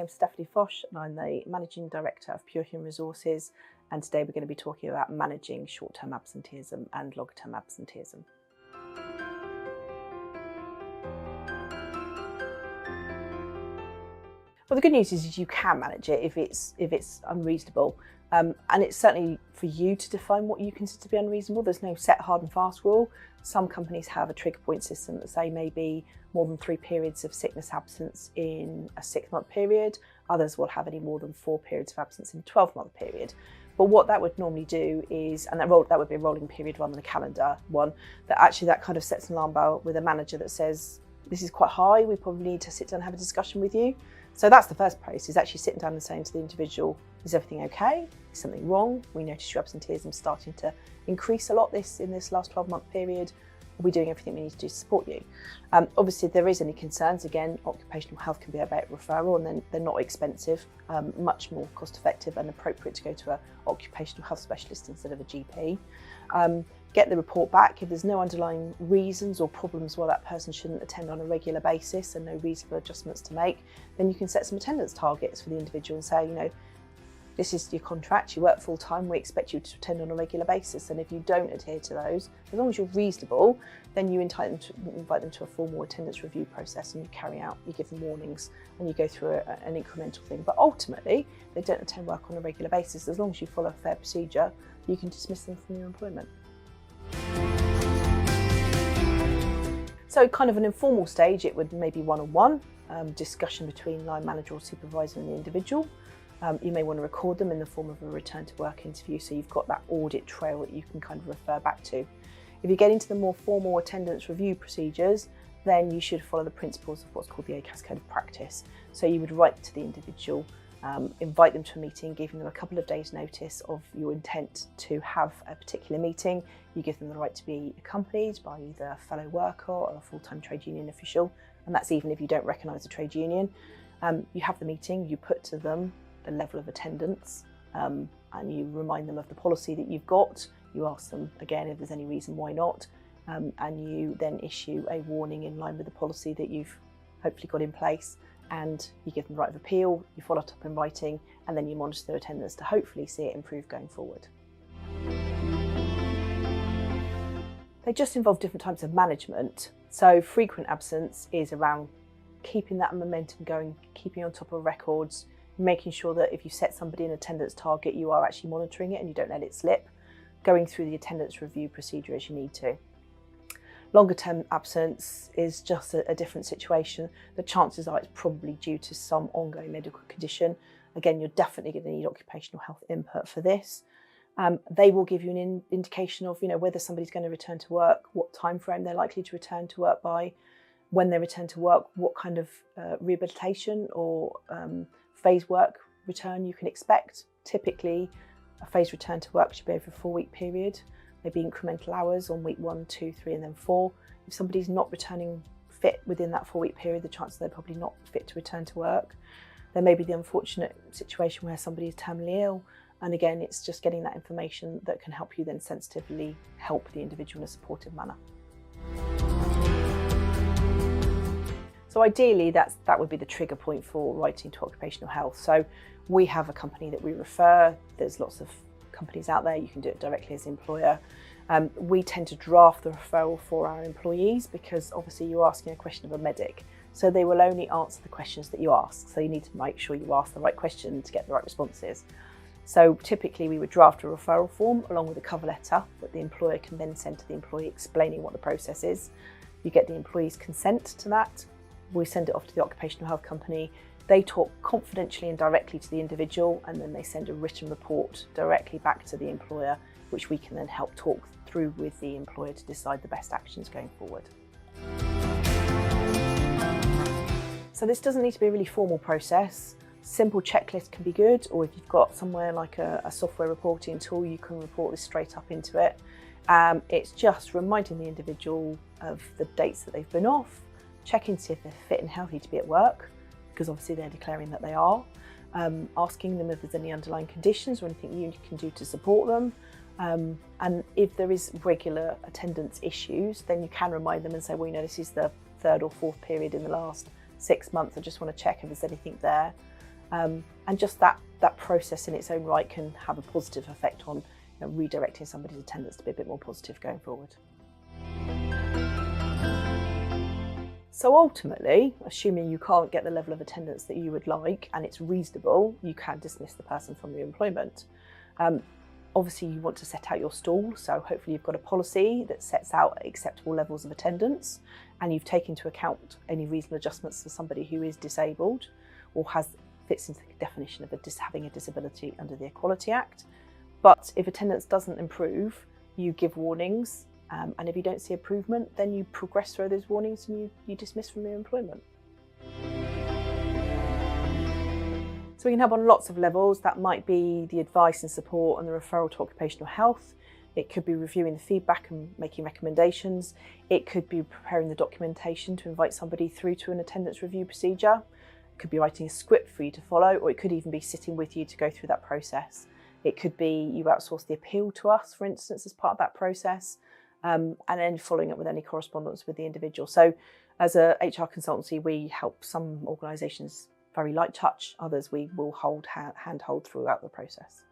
name's Stephanie Fosh and I'm the Managing Director of Pure Human Resources, and today we're going to be talking about managing short-term absenteeism and long-term absenteeism. Well, the good news is you can manage it if it's unreasonable, and it's certainly for you to define what you consider to be unreasonable. There's no set hard and fast rule. Some companies have a trigger point system that say maybe more than 3 periods of sickness absence in a 6-month period. Others will have any more than 4 periods of absence in a 12-month period. But what that would normally do is, and that would be a rolling period rather than a calendar one, that kind of sets an alarm bell with a manager that says, this is quite high, we probably need to sit down and have a discussion with you. So that's the first place, is actually sitting down and saying to the individual, is everything okay? Is something wrong? We notice your absenteeism starting to increase a lot in this last 12-month period. Are we doing everything we need to do to support you? Obviously, if there is any concerns, again, occupational health can be about referral, and then they're not expensive, much more cost effective and appropriate to go to an occupational health specialist instead of a GP. Get the report back. If there's no underlying reasons or problems why that person shouldn't attend on a regular basis and no reasonable adjustments to make, then you can set some attendance targets for the individual and say, this is your contract, you work full time, we expect you to attend on a regular basis, and if you don't adhere to those, as long as you're reasonable, then you invite them to a formal attendance review process, and you give them warnings and you go through an incremental thing. But ultimately, they don't attend work on a regular basis. As long as you follow a fair procedure, you can dismiss them from your employment. So kind of an informal stage, it would maybe one-on-one discussion between line manager or supervisor and the individual. You may want to record them in the form of a return to work interview, so you've got that audit trail that you can kind of refer back to. If you get into the more formal attendance review procedures, then you should follow the principles of what's called the ACAS Code of Practice. So you would write to the individual, invite them to a meeting, giving them a couple of days notice of your intent to have a particular meeting. You give them the right to be accompanied by either a fellow worker or a full-time trade union official, and that's even if you don't recognise a trade union. You have the meeting, you put to them the level of attendance, and you remind them of the policy that you've got. You ask them again if there's any reason why not, and you then issue a warning in line with the policy that you've hopefully got in place, and you give them the right of appeal, you follow it up in writing, and then you monitor their attendance to hopefully see it improve going forward. They just involve different types of management. So frequent absence is around keeping that momentum going, keeping on top of records, making sure that if you set somebody an attendance target, you are actually monitoring it and you don't let it slip, going through the attendance review procedure as you need to. Longer term absence is just a different situation. The chances are it's probably due to some ongoing medical condition. Again, you're definitely going to need occupational health input for this. They will give you an indication of whether somebody's going to return to work, what time frame they're likely to return to work by, when they return to work, what kind of rehabilitation or phase work return you can expect. Typically, a phase return to work should be over a 4-week period, maybe incremental hours on week 1, 2, 3, and then 4. If somebody's not returning fit within that 4-week period, the chances they're probably not fit to return to work. There may be the unfortunate situation where somebody is terminally ill, and again, it's just getting that information that can help you then sensitively help the individual in a supportive manner. So ideally, that would be the trigger point for writing to occupational health. So we have a company that we refer. There's lots of companies out there. You can do it directly as an employer. We tend to draft the referral for our employees because obviously you're asking a question of a medic. So they will only answer the questions that you ask. So you need to make sure you ask the right question to get the right responses. So typically we would draft a referral form along with a cover letter that the employer can then send to the employee explaining what the process is. You get the employee's consent to that. We send it off to the occupational health company. They talk confidentially and directly to the individual, and then they send a written report directly back to the employer, which we can then help talk through with the employer to decide the best actions going forward. So this doesn't need to be a really formal process. Simple checklist can be good, or if you've got somewhere like a software reporting tool, you can report this straight up into it. It's just reminding the individual of the dates that they've been off, checking to see if they're fit and healthy to be at work, because obviously they're declaring that they are, asking them if there's any underlying conditions or anything you can do to support them. And if there is regular attendance issues, then you can remind them and say, well, this is the 3rd or 4th period in the last 6 months. I just want to check if there's anything there. And just that process in its own right can have a positive effect on redirecting somebody's attendance to be a bit more positive going forward. So ultimately, assuming you can't get the level of attendance that you would like and it's reasonable, you can dismiss the person from your employment. Obviously, you want to set out your stall, so hopefully you've got a policy that sets out acceptable levels of attendance and you've taken into account any reasonable adjustments for somebody who is disabled or fits into the definition of having a disability under the Equality Act. But if attendance doesn't improve, you give warnings, and if you don't see improvement, then you progress through those warnings and you dismiss from your employment. So we can help on lots of levels. That might be the advice and support and the referral to occupational health. It could be reviewing the feedback and making recommendations. It could be preparing the documentation to invite somebody through to an attendance review procedure. It could be writing a script for you to follow, or it could even be sitting with you to go through that process. It could be you outsource the appeal to us, for instance, as part of that process, and then following up with any correspondence with the individual. So as a HR consultancy, we help some organisations very light touch, others we will handhold throughout the process.